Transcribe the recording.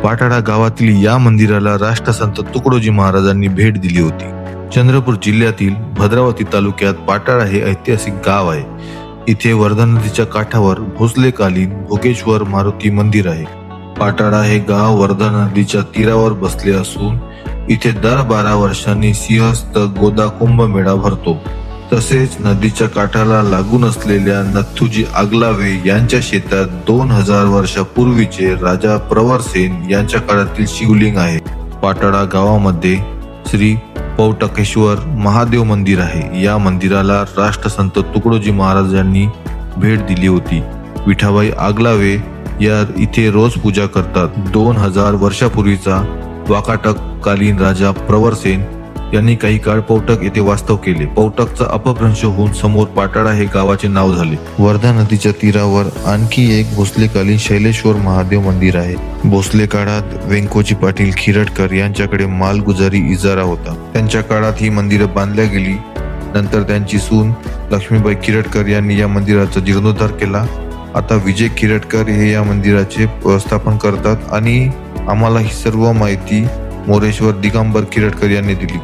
पाटाळा गावातील या मंदिराला राष्ट्रसंत तुकडोजी महाराजांनी भेट दिली होती. चंद्रपूर जिल्ह्यातील भद्रावती तालुक्यात पाटाळा हे ऐतिहासिक गाव आहे. इथे वर्धा नदीच्या काठावर भोसलेकालीन भोगेश्वर मारुती मंदिर आहे. पाटाळा हे गाव वर्धा नदीच्या तीरावर बसले असून इथे दर 12 वर्षांनी सिंहस्थ गोदा कुंभमेळा भरतो. तसेच नदीच्या काठाला लागून असलेल्या नथुजी आगलावे यांच्या शेतात 2000 वर्षापूर्वीचे राजा प्रवरसेन यांच्या काळातील शिवलिंग आहे. पाटाळा गावामध्ये श्री पौटकेश्वर महादेव मंदिर आहे. या मंदिराला राष्ट्रसंत तुकडोजी महाराजांनी भेट दिली होती. विठाबाई आगलावे या इथे रोज पूजा करतात. 2000 वर्षापूर्वीचा वाकाटक कालीन राजा प्रवरसेन यांनी काही काळ पौटक येथे वास्तव केले. पौटकचा अपभ्रंश होऊन समोर पाटाळा हे गावाचे नाव झाले. वर्धा नदीच्या तीरावर आणखी एक भोसलेकालीन शैलेश्वर महादेव मंदिर आहे. भोसले काळात व्यंकोजी पाटील खिरटकर यांच्याकडे मालगुजारी इजारा होता. त्यांच्या काळात ही मंदिरं बांधल्या गेली. नंतर त्यांची सून लक्ष्मीबाई खिरटकर यांनी या मंदिराचा जीर्णोद्धार केला. आता विजय खिरटकर हे या मंदिराचे व्यवस्थापन करतात आणि आम्हाला ही सर्व माहिती मोरेश्वर दिगंबर खिरटकर यांनी दिली.